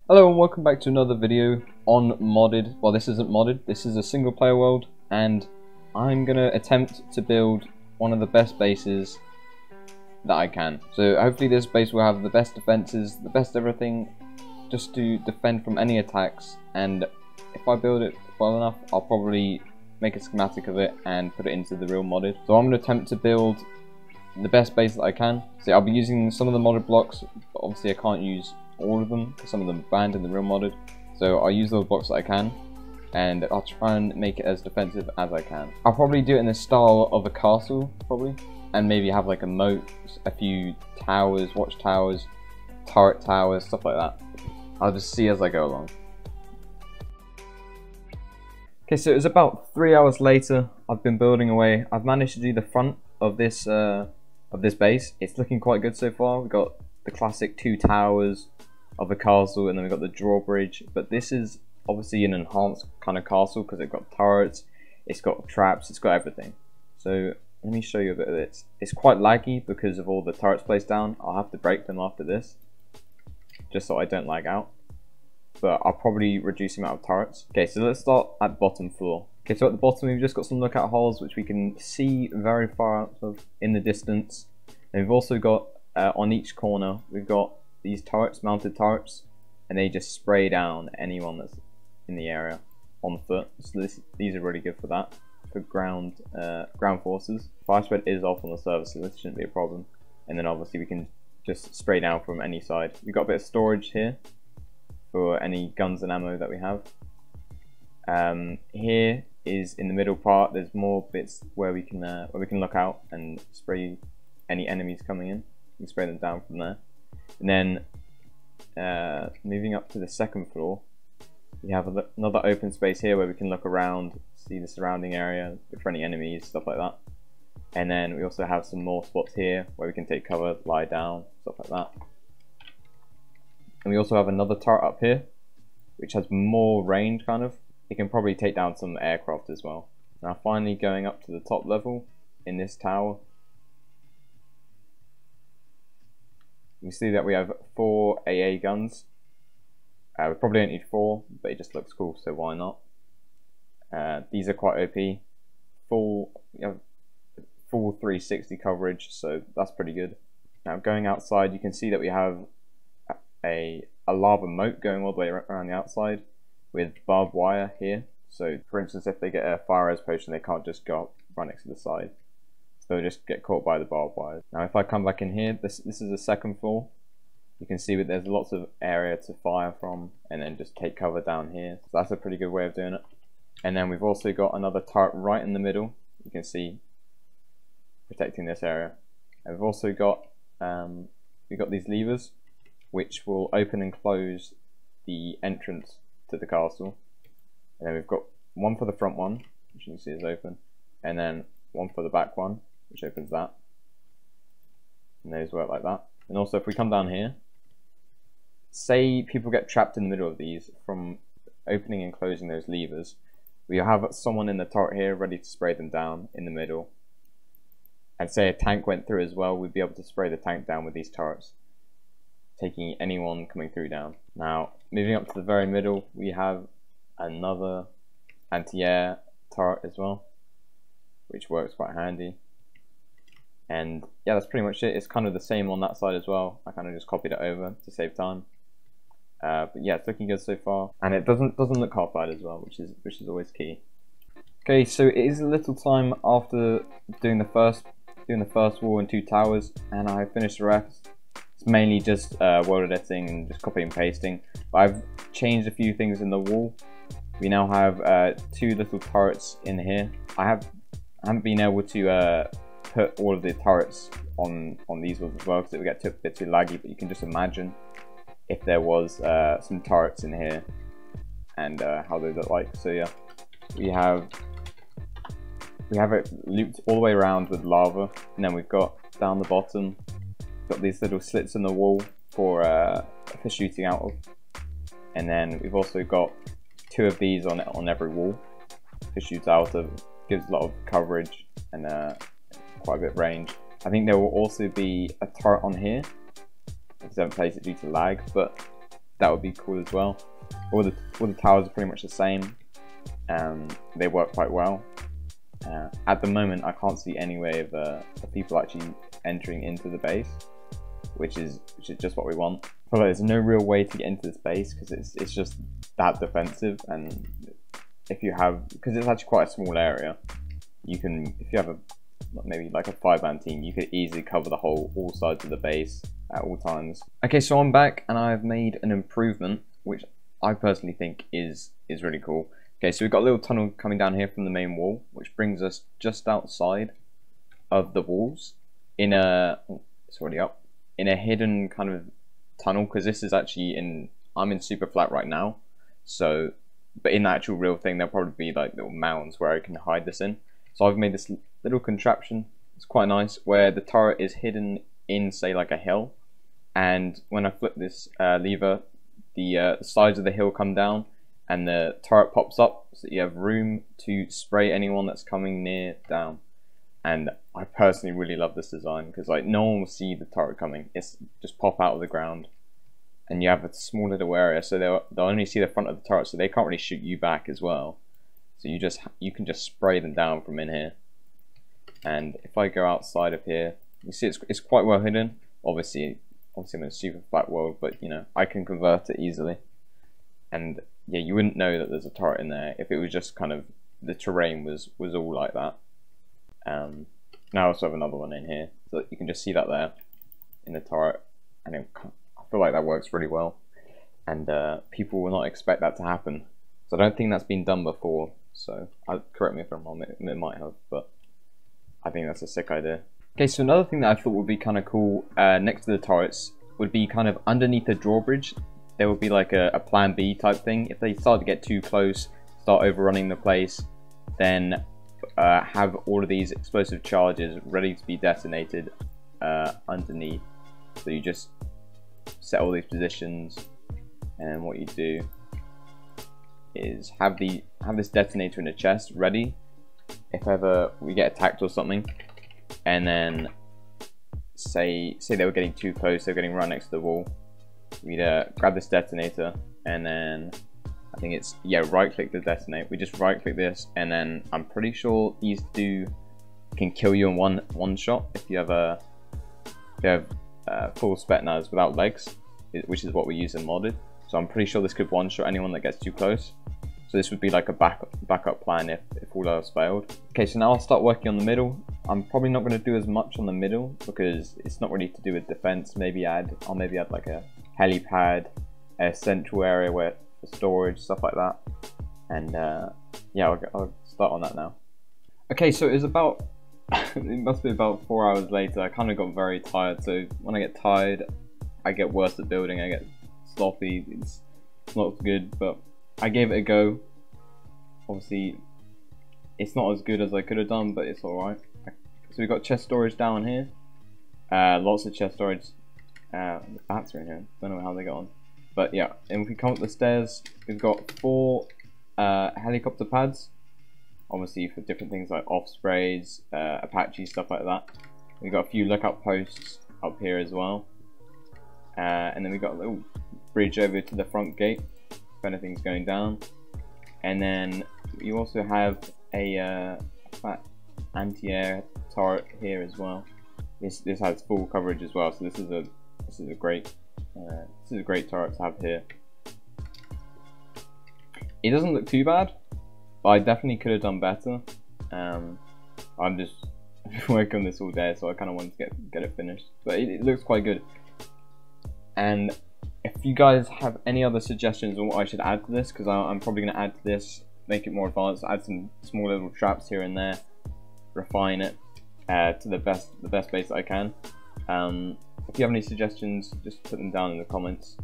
Hello and welcome back to another video on modded. Well, this isn't modded, this is a single player world, and I'm gonna attempt to build one of the best bases that I can. So hopefully this base will have the best defenses, the best everything, just to defend from any attacks. And if I build it well enough, I'll probably make a schematic of it and put it into the real modded. So I'm gonna attempt to build the best base that I can. So I'll be using some of the modded blocks, but obviously I can't use all of them because some of them are banned in the real modded. So I'll use those blocks that I can, and I'll try and make it as defensive as I can. I'll probably do it in the style of a castle, probably, and maybe have like a moat, a few towers, watchtowers, turret towers, stuff like that. I'll just see as I go along. Okay, so it was about 3 hours later. I've been building away. I've managed to do the front of this base. It's looking quite good so far. We've got the classic 2 towers of a castle, and then we've got the drawbridge. But this is obviously an enhanced kind of castle because it's got turrets, it's got traps, it's got everything. So let me show you a bit of this. It's quite laggy because of all the turrets placed down. I'll have to break them after this, just so I don't lag out. But I'll probably reduce the amount of turrets. Okay, so let's start at the bottom floor. Okay, so at the bottom we've just got some lookout holes which we can see very far out of in the distance. And we've also got on each corner we've got these turrets, mounted turrets, and they just spray down anyone that's in the area on foot. So these are really good for that, for ground forces. Fire spread is off on the server, so this shouldn't be a problem. And then obviously we can just spray down from any side. We've got a bit of storage here for any guns and ammo that we have. Here is in the middle part. There's more bits where we can look out and spray any enemies coming in. We can spray them down from there. And then moving up to the second floor, we have another open space here where we can look around, see the surrounding area, look for any enemies, stuff like that. And then we also have some more spots here where we can take cover, lie down, stuff like that. And we also have another turret up here, which has more range, kind of. It can probably take down some aircraft as well. Now finally going up to the top level in this tower, you see that we have 4 AA guns. We probably don't need 4, but it just looks cool, so why not? These are quite OP. Full 360 coverage, so that's pretty good. Now going outside, you can see that we have a lava moat going all the way around the outside with barbed wire here. So for instance, if they get a fire res potion, they can't just go up right next to the side. They'll just get caught by the barbed wire. Now if I come back in here, this is the second floor. You can see that there's lots of area to fire from, and then just take cover down here. So that's a pretty good way of doing it. And then we've also got another turret right in the middle. You can see protecting this area. And we've also got these levers which will open and close the entrance to the castle. And then we've got one for the front one, which you can see is open, and then one for the back one, which opens that, and those work like that. And also if we come down here, say people get trapped in the middle of these from opening and closing those levers, we have someone in the turret here ready to spray them down in the middle. And say a tank went through as well, we'd be able to spray the tank down with these turrets, taking anyone coming through down. Now moving up to the very middle, we have another anti-air turret as well, which works quite handy. And yeah, that's pretty much it. It's kind of the same on that side as well. I kind of just copied it over to save time. But yeah, it's looking good so far, and it doesn't look half bad as well, which is always key. Okay, so it is a little time after doing the first wall and 2 towers, and I finished the rest. It's mainly just world editing and just copy and pasting. But I've changed a few things in the wall. We now have 2 little turrets in here. I haven't been able to put all of the turrets on these walls as well because it would get a bit too laggy, but you can just imagine if there was some turrets in here and how they look like. So yeah, we have it looped all the way around with lava, and then we've got down the bottom got these little slits in the wall for shooting out of, and then we've also got 2 of these on every wall to shoot out of. Gives a lot of coverage and quite a bit of range. I think there will also be a turret on here because I haven't placed it due to lag, but that would be cool as well. All the towers are pretty much the same. They work quite well. At the moment, I can't see any way of people actually entering into the base, which is just what we want. But there's no real way to get into this base because it's just that defensive, and because it's actually quite a small area, you can, if you have maybe like a 5-man team, you could easily cover all sides of the base at all times. Okay, so I'm back and I've made an improvement which I personally think is really cool. Okay, so we've got a little tunnel coming down here from the main wall, which brings us just outside of the walls in it's already up, in a hidden kind of tunnel, because this is actually I'm in super flat right now, so, but in the actual real thing there'll probably be like little mounds where I can hide this in. So I've made this little contraption, it's quite nice, where the turret is hidden in, say, like a hill, and when I flip this lever, the sides of the hill come down and the turret pops up, so you have room to spray anyone that's coming near down. And I personally really love this design because like no one will see the turret coming. It's just pop out of the ground, and you have a small little area, so they'll only see the front of the turret, so they can't really shoot you back as well. So you can just spray them down from in here. And if I go outside of here, you see it's quite well hidden. Obviously I'm in a super flat world, but you know, I can convert it easily. And yeah, you wouldn't know that there's a turret in there if it was just kind of the terrain was all like that. Now I also have another one in here, so you can just see that there in the turret, and I feel like that works really well, and people will not expect that to happen. So I don't think that's been done before, so correct me if I'm wrong, it might have, but I think that's a sick idea. Okay, so another thing that I thought would be kind of cool next to the turrets would be kind of underneath the drawbridge. There would be like a plan B type thing. If they start to get too close, start overrunning the place, then have all of these explosive charges ready to be detonated underneath. So you just set all these positions, and what you do is have this detonator in a chest ready if ever we get attacked or something. And then say they were getting too close, they were getting right next to the wall, we'd grab this detonator, and then I think it's, yeah, right click to detonate. We just right click this, and then I'm pretty sure these can kill you in one shot if you have full Spetsnaz without legs, which is what we use in modded. So I'm pretty sure this could one shot anyone that gets too close. So this would be like a backup plan if all else failed. Okay, so now I'll start working on the middle. I'm probably not going to do as much on the middle because it's not really to do with defense. I'll maybe add like a helipad, a central area for storage, stuff like that. And yeah, I'll start on that now. Okay, so it's about it must be about 4 hours later. I kind of got very tired. So when I get tired, I get worse at building. I get sloppy. It's not good, but I gave it a go. Obviously, it's not as good as I could have done, but it's alright. So we've got chest storage down here. Lots of chest storage. The bats are in here. Don't know how they got on. But yeah, and if we come up the stairs, we've got 4 helicopter pads. Obviously for different things like Ospreys, Apache, stuff like that. We've got a few lookout posts up here as well. And then we've got a little bridge over to the front gate if anything's going down. And then you also have a fat anti-air turret here as well. This has full coverage as well, so this is a great turret to have here. It doesn't look too bad, but I definitely could have done better. I'm just working on this all day, so I kind of wanted to get it finished. But it looks quite good. And if you guys have any other suggestions on what I should add to this, because I'm probably going to add to this, make it more advanced, add some small little traps here and there, refine it to the best base that I can. If you have any suggestions, just put them down in the comments.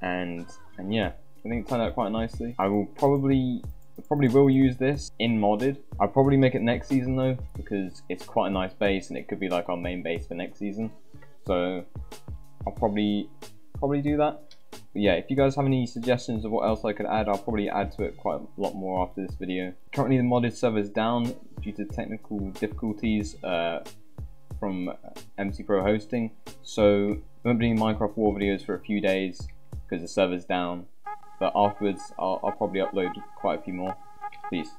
And yeah, I think it turned out quite nicely. I will probably will use this in modded. I'll probably make it next season though, because it's quite a nice base and it could be like our main base for next season. So I'll probably do that. But yeah, if you guys have any suggestions of what else I could add, I'll probably add to it quite a lot more after this video. Currently the modded server is down due to technical difficulties from MC Pro hosting, so I won't be doing Minecraft War videos for a few days because the server's down. But afterwards, I'll probably upload quite a few more. Peace.